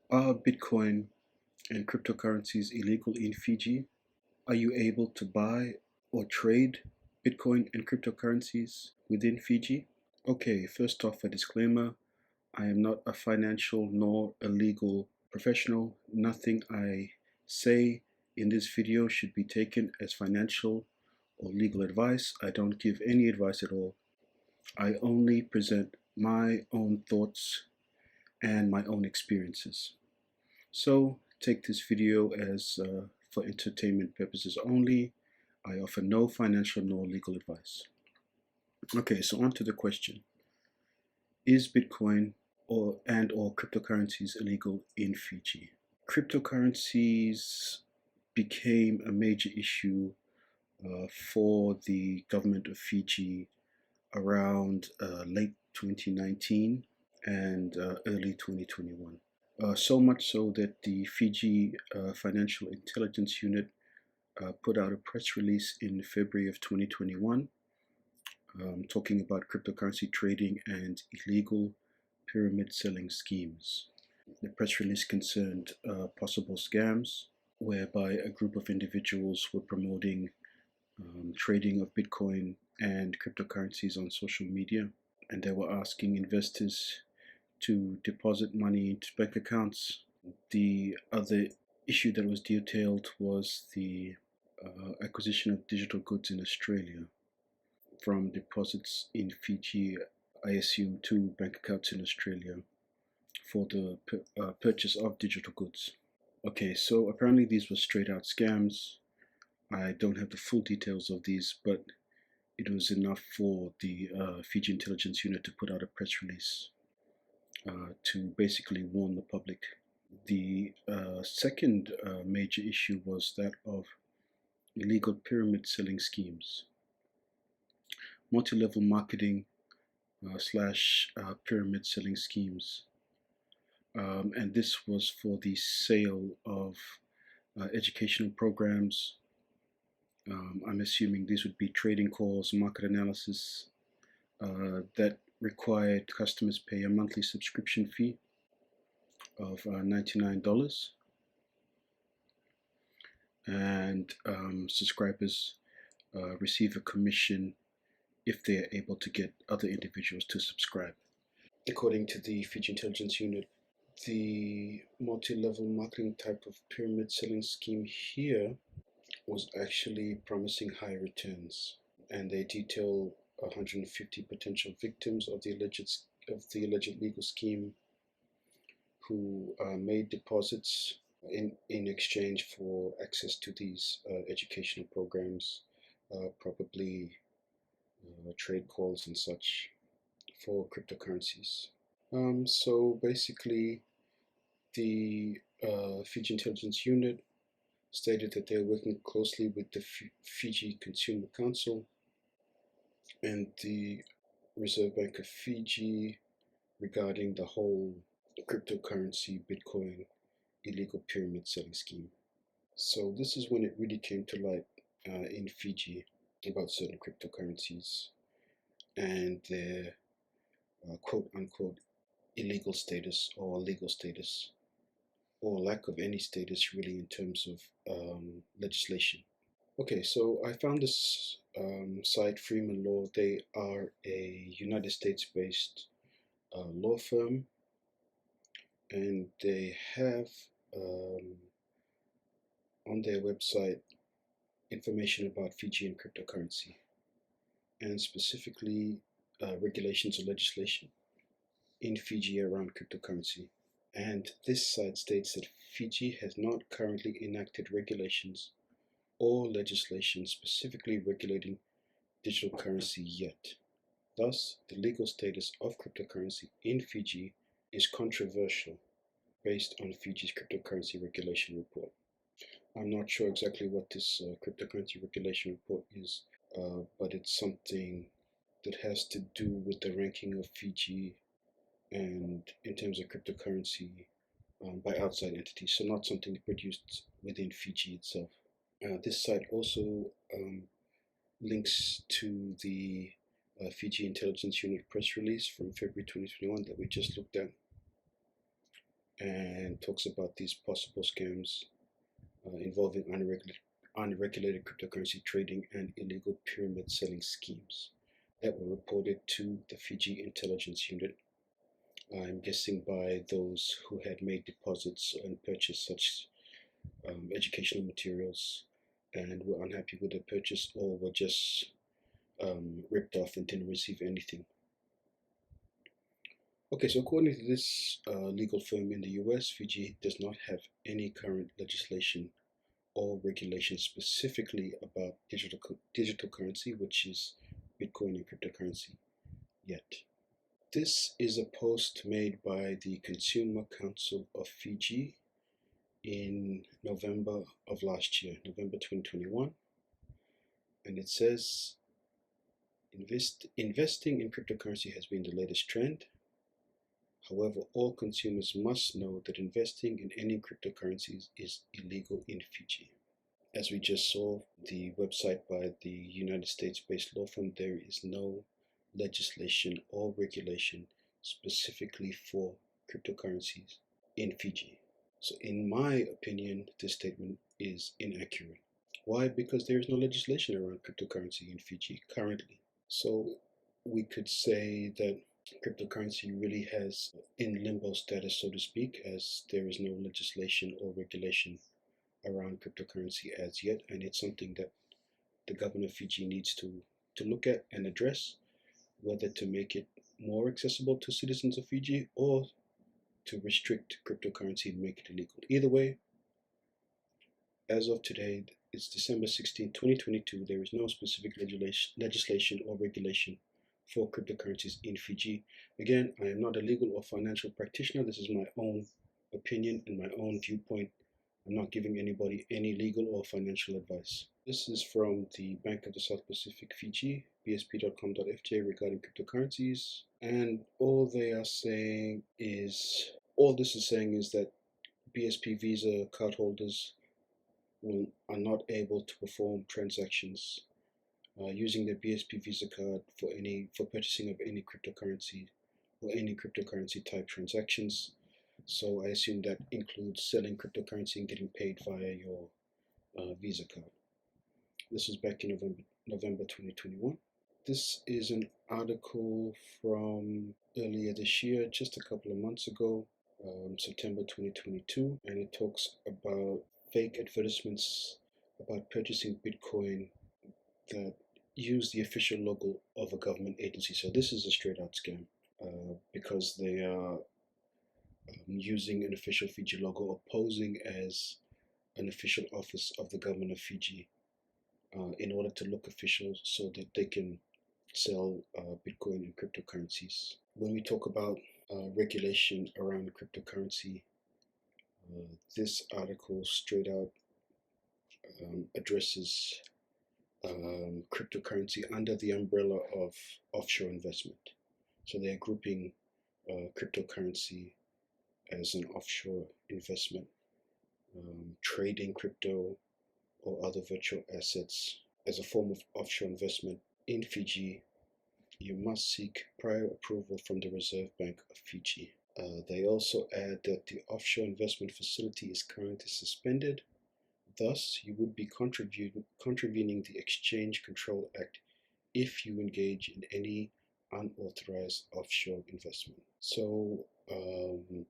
Are Bitcoin and cryptocurrencies illegal in Fiji? Are you able to buy or trade Bitcoin and cryptocurrencies within Fiji? Okay, first off, a disclaimer. I am not a financial nor a legal professional. Nothing I say in this video should be taken as financial or legal advice. I don't give any advice at all. I only present my own thoughts and my own experiences. So take this video as for entertainment purposes only. I offer no financial nor legal advice. Okay, so on to the question. Is Bitcoin or cryptocurrencies illegal in Fiji? Cryptocurrencies became a major issue for the government of Fiji around late 2019 and early 2021. So much so that the Fiji Financial Intelligence Unit put out a press release in February of 2021 talking about cryptocurrency trading and illegal pyramid selling schemes. The press release concerned possible scams whereby a group of individuals were promoting trading of Bitcoin and cryptocurrencies on social media, and they were asking investors to deposit money into bank accounts. The other issue that was detailed was the acquisition of digital goods in Australia from deposits in Fiji, I assume, to bank accounts in Australia for the purchase of digital goods. Okay, so apparently these were straight out scams. I don't have the full details of these, but it was enough for the Fiji Intelligence Unit to put out a press release to basically warn the public. The second major issue was that of illegal pyramid selling schemes, multi-level marketing slash pyramid selling schemes. And this was for the sale of educational programs. I'm assuming these would be trading calls, market analysis that required customers pay a monthly subscription fee of $99, and subscribers receive a commission if they are able to get other individuals to subscribe. According to the Fiji Intelligence Unit, the multi-level marketing type of pyramid selling scheme here was actually promising high returns, and they detail 150 potential victims of the alleged legal scheme who made deposits in exchange for access to these educational programs, probably trade calls and such for cryptocurrencies. So basically, the Fiji Intelligence Unit stated that they're working closely with the Fiji Consumer Council and the Reserve Bank of Fiji regarding the whole cryptocurrency Bitcoin illegal pyramid selling scheme. So this is when it really came to light in Fiji about certain cryptocurrencies and their quote unquote illegal status or legal status, or lack of any status really in terms of legislation. Okay, so I found this site, Freeman Law. They are a United States-based law firm, and they have on their website information about Fijian cryptocurrency, and specifically regulations or legislation in Fiji around cryptocurrency. And this site states that Fiji has not currently enacted regulations or legislation specifically regulating digital currency yet. Thus, the legal status of cryptocurrency in Fiji is controversial based on Fiji's cryptocurrency regulation report. I'm not sure exactly what this cryptocurrency regulation report is, but it's something that has to do with the ranking of Fiji and in terms of cryptocurrency by outside entities, so not something produced within Fiji itself. This site also links to the Fiji Intelligence Unit press release from February 2021 that we just looked at. and talks about these possible scams involving unregulated cryptocurrency trading and illegal pyramid selling schemes that were reported to the Fiji intelligence unit. I'm guessing by those who had made deposits and purchased such educational materials and were unhappy with the purchase or were just ripped off and didn't receive anything. Okay, so according to this legal firm in the US, Fiji does not have any current legislation or regulation specifically about digital currency, which is Bitcoin and cryptocurrency, yet. This is a post made by the Consumer Council of Fiji in November of last year, November 2021, and it says, investing in cryptocurrency has been the latest trend. However, all consumers must know that investing in any cryptocurrencies is illegal in Fiji. As we just saw, the website by the United States-based law firm, there is no legislation or regulation specifically for cryptocurrencies in Fiji. So in my opinion, this statement is inaccurate. Why? Because there is no legislation around cryptocurrency in Fiji currently. So we could say that cryptocurrency really has in limbo status, so to speak, as there is no legislation or regulation around cryptocurrency as yet, and it's something that the government of Fiji needs to look at and address, whether to make it more accessible to citizens of Fiji or to restrict cryptocurrency and make it illegal. Either way, as of today, it's December 16, 2022, there is no specific legislation or regulation for cryptocurrencies in Fiji. Again, I am not a legal or financial practitioner. This is my own opinion and my own viewpoint. I'm not giving anybody any legal or financial advice. This is from the Bank of the South Pacific Fiji, bsp.com.fj, regarding cryptocurrencies. And all this is saying is that BSP Visa cardholders are not able to perform transactions using their BSP Visa card for purchasing of any cryptocurrency or any cryptocurrency type transactions. So I assume that includes selling cryptocurrency and getting paid via your Visa card. This was back in November 2021. This is an article from earlier this year, just a couple of months ago, September 2022, and it talks about fake advertisements about purchasing Bitcoin that use the official logo of a government agency. So this is a straight out scam because they are using an official Fiji logo or posing as an official office of the government of Fiji in order to look official so that they can sell Bitcoin and cryptocurrencies. When we talk about regulation around cryptocurrency, this article straight out addresses cryptocurrency under the umbrella of offshore investment. So they're grouping cryptocurrency as an offshore investment, trading crypto or other virtual assets as a form of offshore investment in Fiji. You must seek prior approval from the Reserve Bank of Fiji. They also add that the offshore investment facility is currently suspended. Thus, you would be contravening the Exchange Control Act if you engage in any unauthorized offshore investment. So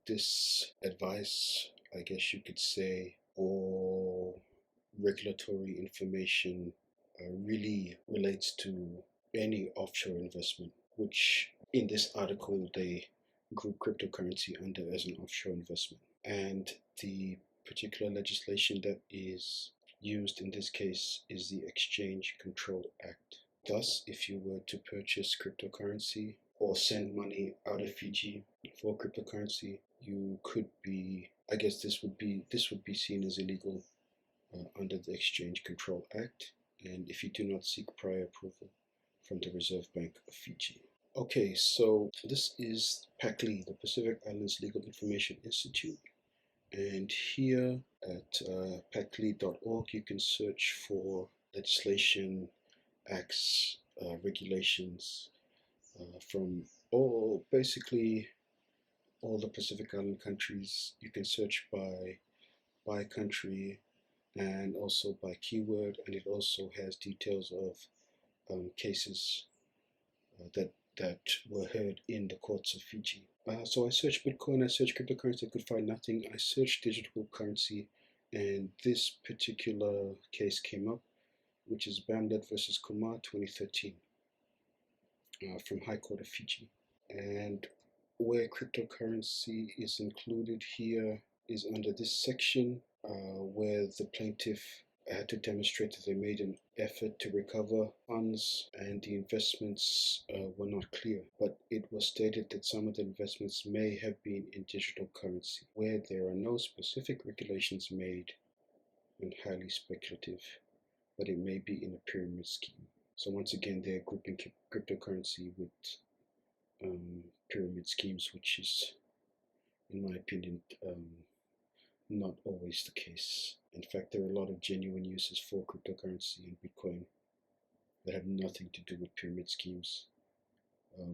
this advice, I guess you could say, or regulatory information really relates to any offshore investment, which in this article they group cryptocurrency under as an offshore investment. And the particular legislation that is used in this case is the Exchange Control Act. Thus, if you were to purchase cryptocurrency or send money out of Fiji for cryptocurrency, you could be, I guess this would be seen as illegal under the Exchange Control Act, and if you do not seek prior approval from the Reserve Bank of Fiji. Okay, so this is PACLI, the Pacific Islands Legal Information Institute, and here at pacli.org you can search for legislation, acts, regulations from all basically all the Pacific Island countries. You can search by country and also by keyword, and it also has details of cases that were heard in the courts of Fiji. So I searched Bitcoin, I searched cryptocurrency, I could find nothing. I searched digital currency, and this particular case came up, which is Bamlet versus Kumar 2013 from High Court of Fiji. And where cryptocurrency is included here is under this section where the plaintiff had to demonstrate that they made an effort to recover funds and the investments were not clear. But it was stated that some of the investments may have been in digital currency, where there are no specific regulations made and highly speculative, but it may be in a pyramid scheme. So once again, they're grouping cryptocurrency with pyramid schemes, which is, in my opinion, not always the case. In fact, there are a lot of genuine uses for cryptocurrency and Bitcoin that have nothing to do with pyramid schemes.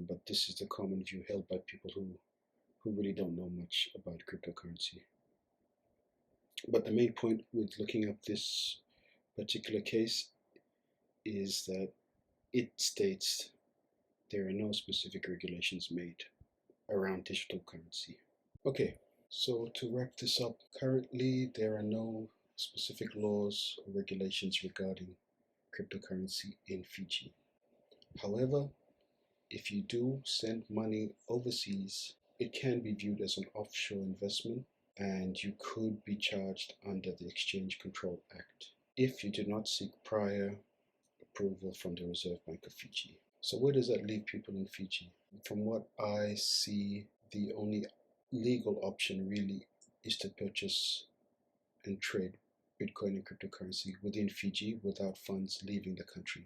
But this is the common view held by people who really don't know much about cryptocurrency. But the main point with looking up this particular case is that it states there are no specific regulations made around digital currency. Okay, so to wrap this up, currently there are no specific laws or regulations regarding cryptocurrency in Fiji. However, if you do send money overseas, it can be viewed as an offshore investment and you could be charged under the Exchange Control Act if you do not seek prior approval from the Reserve Bank of Fiji. So where does that leave people in Fiji? From what I see, the only legal option really is to purchase and trade Bitcoin and cryptocurrency within Fiji without funds leaving the country.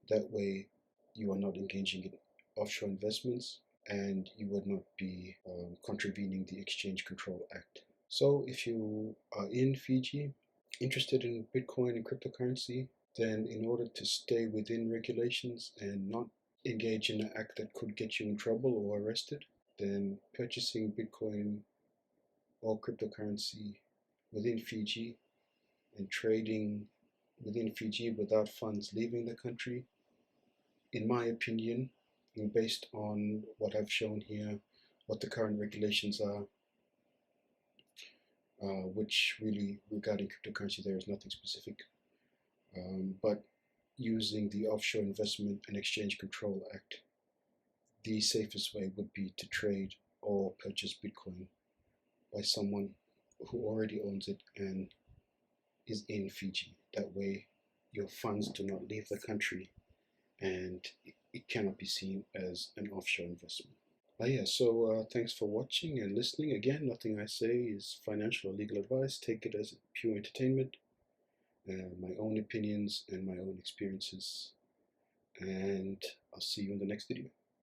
That way, you are not engaging in offshore investments and you would not be contravening the Exchange Control Act. So if you are in Fiji, interested in Bitcoin and cryptocurrency, then in order to stay within regulations and not engage in an act that could get you in trouble or arrested, then purchasing Bitcoin or cryptocurrency within Fiji and trading within Fiji without funds leaving the country, in my opinion, and based on what I've shown here, what the current regulations are, which really regarding cryptocurrency there is nothing specific, but using the Offshore Investment and Exchange Control Act, the safest way would be to trade or purchase Bitcoin by someone who already owns it and is in Fiji. That way your funds do not leave the country and it cannot be seen as an offshore investment. So thanks for watching and listening. Again, nothing I say is financial or legal advice. Take it as pure entertainment, my own opinions and my own experiences. And I'll see you in the next video.